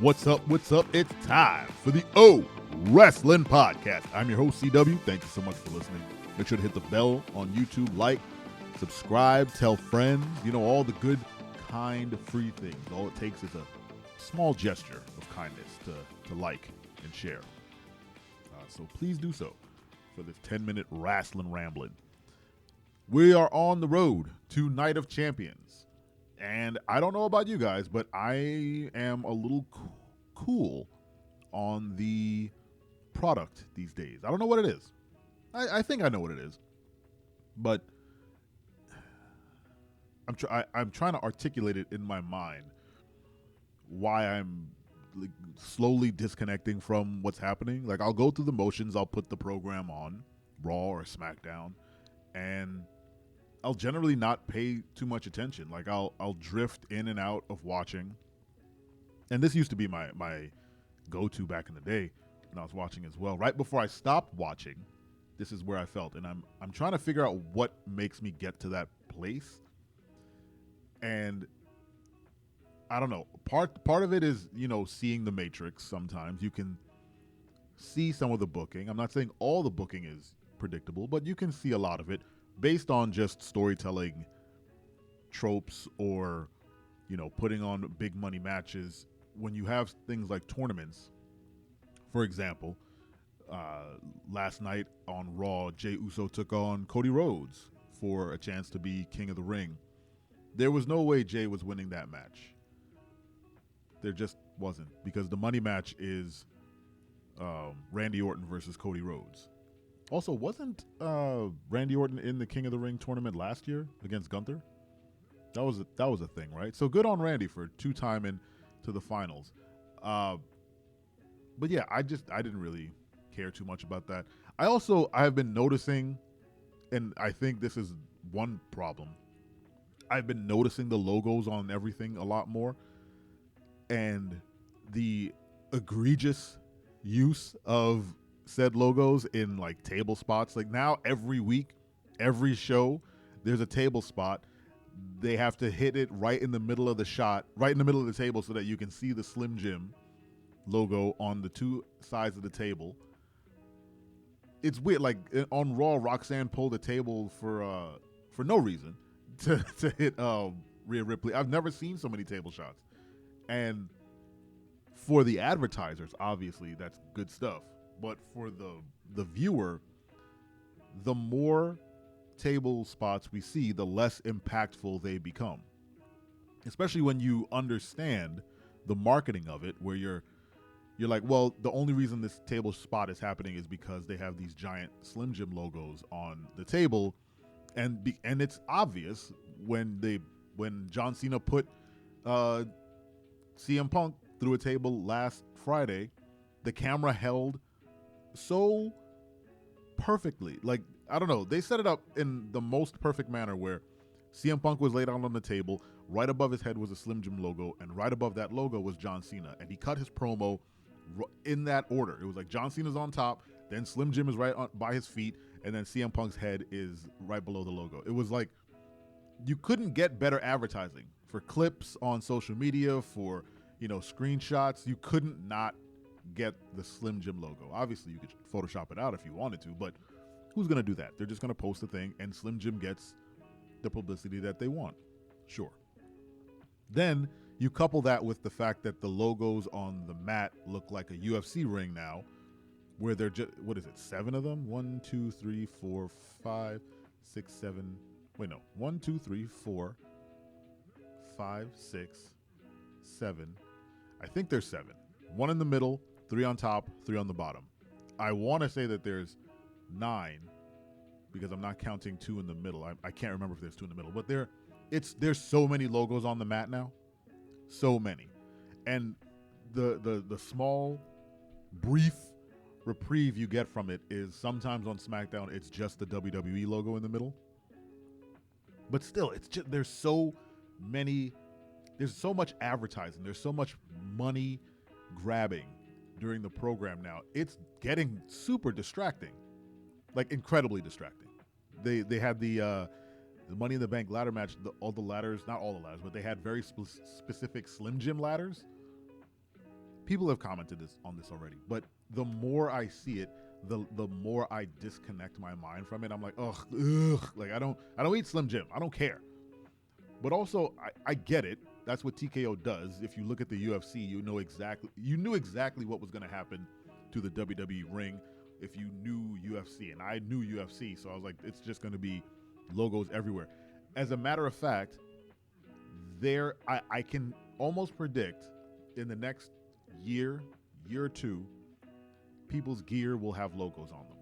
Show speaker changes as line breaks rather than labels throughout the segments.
What's up? What's up? It's time for the O Wrestling Podcast. I'm your host, CW. Thank you so much for listening. Make sure to hit the bell on YouTube, like, subscribe, tell friends, all the good, kind, free things. All it takes is a small gesture of kindness to like and share. So please do so for this 10-minute wrestling rambling. We are on the road to Night of Champions. And I don't know about you guys, but I am a little cool on the product these days. I don't know what it is. I think I know what it is. But I'm trying to articulate it in my mind why I'm slowly disconnecting from what's happening. Like, I'll go through the motions. I'll put the program on, Raw or SmackDown, and I'll generally not pay too much attention. Like, I'll drift in and out of watching. And this used to be my go-to back in the day when I was watching as well. Right before I stopped watching, this is where I felt. And I'm trying to figure out what makes me get to that place. And I don't know. Part of it is, seeing the Matrix sometimes. You can see some of the booking. I'm not saying all the booking is predictable, but you can see a lot of it based on just storytelling tropes or, putting on big money matches. When you have things like tournaments, for example, last night on Raw, Jey Uso took on Cody Rhodes for a chance to be King of the Ring. There was no way Jey was winning that match. There just wasn't, because the money match is Randy Orton versus Cody Rhodes. Also, wasn't Randy Orton in the King of the Ring tournament last year against Gunther? That was a thing, right? So good on Randy for two-time into the finals. But yeah, I didn't really care too much about that. I have been noticing, and I think this is one problem, I've been noticing the logos on everything a lot more, and the egregious use of said logos in like table spots. Like, now every week, every show, there's a table spot. They have to hit it right in the middle of the shot, right in the middle of the table, so that you can see the Slim Jim logo on the two sides of the table. It's weird. Like, on Raw, Roxanne pulled a table for no reason to hit Rhea Ripley. I've never seen so many table shots. And for the advertisers, obviously, that's good stuff. But for the viewer, the more table spots we see, the less impactful they become. Especially when you understand the marketing of it, where you're like, well, the only reason this table spot is happening is because they have these giant Slim Jim logos on the table, and it's obvious when John Cena put CM Punk through a table last Friday, the camera held so perfectly. Like, I don't know, they set it up in the most perfect manner where CM Punk was laid out on the table. Right above his head was a Slim Jim logo, and right above that logo was John Cena. And he cut his promo in that order. It was like John Cena's on top, then Slim Jim is right by his feet, and then CM Punk's head is right below the logo. It was like, you couldn't get better advertising for clips on social media, for screenshots. You couldn't not get the Slim Jim logo. Obviously, you could Photoshop it out if you wanted to, but who's going to do that? They're just going to post the thing, and Slim Jim gets the publicity that they want. Sure. Then you couple that with the fact that the logos on the mat look like a UFC ring now, where they're just, 7 of them? 1, 2, 3, 4, 5, 6, 7. Wait, no. 1, 2, 3, 4, 5, 6, 7. I think there's 7. 1 in the middle, 3 on top, 3 on the bottom. I want to say that there's 9, because I'm not counting 2 in the middle. I can't remember if there's 2 in the middle, but there's so many logos on the mat now, so many, and the small, brief reprieve you get from it is sometimes on SmackDown it's just the WWE logo in the middle, but still, it's just there's so much advertising, there's so much money grabbing during the program now. It's getting super distracting, like incredibly distracting. They had the Money in the Bank ladder match, not all the ladders, but they had very specific Slim Jim ladders. people have commented on this already, but the more I see it, the more I disconnect my mind from it. I'm like, ugh. Like I don't eat Slim Jim. I don't care. But also, I get it. That's what TKO does. If you look at the UFC, you knew exactly what was going to happen to the WWE ring if you knew UFC, and I knew UFC, so I was like, it's just going to be logos everywhere. As a matter of fact, I can almost predict in the next year or two, people's gear will have logos on them.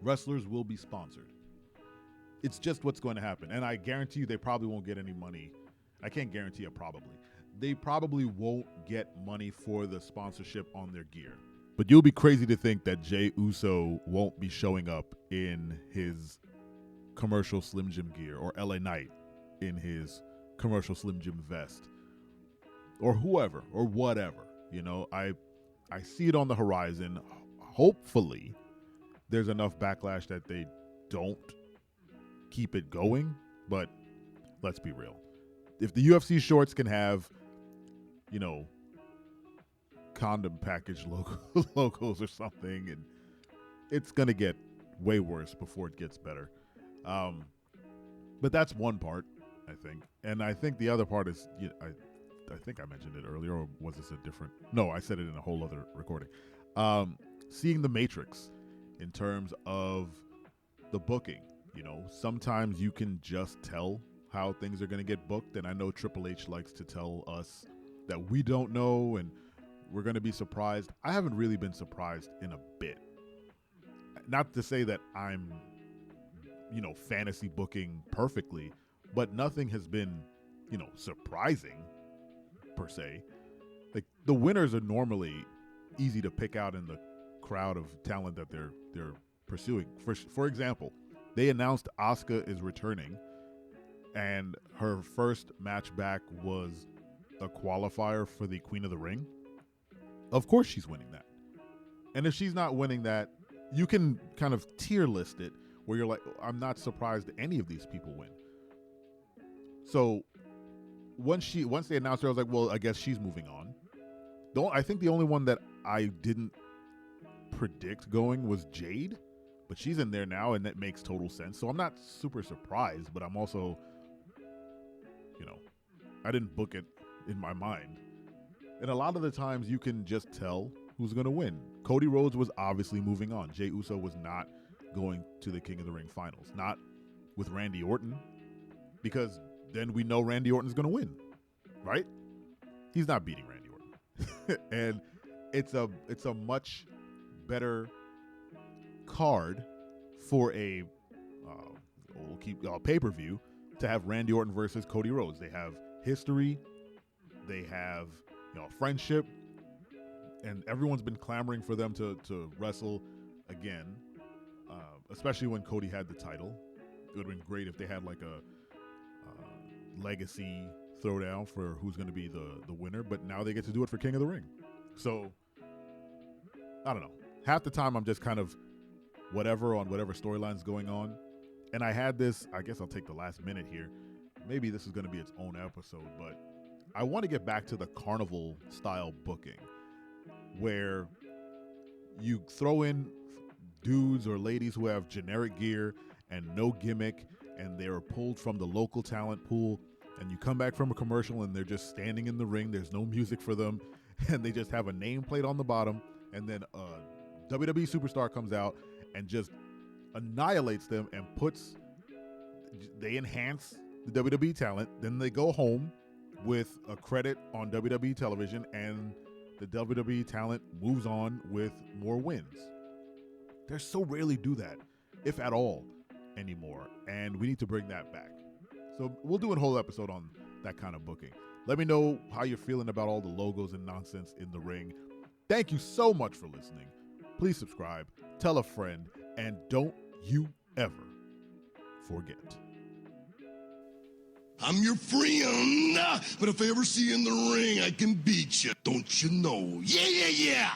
Wrestlers will be sponsored. It's just what's going to happen. And I guarantee you they probably won't get any money. I can't guarantee it probably. They probably won't get money for the sponsorship on their gear. But you'll be crazy to think that Jey Uso won't be showing up in his commercial Slim Jim gear, or LA Knight in his commercial Slim Jim vest, or whoever or whatever. You know, I see it on the horizon. Hopefully there's enough backlash that they don't keep it going, but let's be real. If the UFC shorts can have, you know, condom package logos or something, and it's going to get way worse before it gets better. But that's one part, I think. And I think the other part is, you know, I think I mentioned it earlier, or was this a different? No, I said it in a whole other recording. Seeing the Matrix in terms of the booking. You know, sometimes you can just tell how things are going to get booked, and I know Triple H likes to tell us that we don't know and we're going to be surprised. I haven't really been surprised in a bit. Not to say that I'm, you know, fantasy booking perfectly, but nothing has been, you know, surprising per se. Like, the winners are normally easy to pick out in the crowd of talent that they're pursuing. For example, they announced Asuka is returning, and her first match back was a qualifier for the Queen of the Ring. Of course she's winning that. And if she's not winning that, you can kind of tier list it where you're like, I'm not surprised any of these people win. So once they announced her, I was like, well, I guess she's moving on. I think the only one that I didn't predict going was Jade, but she's in there now, and that makes total sense. So I'm not super surprised, but I'm also, you know, I didn't book it in my mind. And a lot of the times you can just tell who's going to win. Cody Rhodes was obviously moving on. Jey Uso was not going to the King of the Ring finals. Not with Randy Orton, because then we know Randy Orton's going to win, right? He's not beating Randy Orton. And it's a much better card for a pay-per-view to have Randy Orton versus Cody Rhodes. They have history. They have, you know, friendship. And everyone's been clamoring for them to wrestle again, especially when Cody had the title. It would have been great if they had like a legacy throwdown for who's going to be the winner, but now they get to do it for King of the Ring. So, I don't know. Half the time I'm just kind of whatever storyline's going on. And I had this, I guess I'll take the last minute here. Maybe this is going to be its own episode, but I want to get back to the carnival style booking where you throw in dudes or ladies who have generic gear and no gimmick, and they're pulled from the local talent pool, and you come back from a commercial and they're just standing in the ring. There's no music for them, and they just have a nameplate on the bottom, and then a WWE superstar comes out and just annihilates them and they enhance the WWE talent. Then they go home with a credit on WWE television, and the WWE talent moves on with more wins. They so rarely do that, if at all, anymore, and we need to bring that back. So we'll do a whole episode on that kind of booking. Let me know how you're feeling about all the logos and nonsense in the ring. Thank you so much for listening. Please subscribe, tell a friend, and don't you ever forget.
I'm your friend, but if I ever see you in the ring, I can beat you. Don't you know? Yeah, yeah, yeah.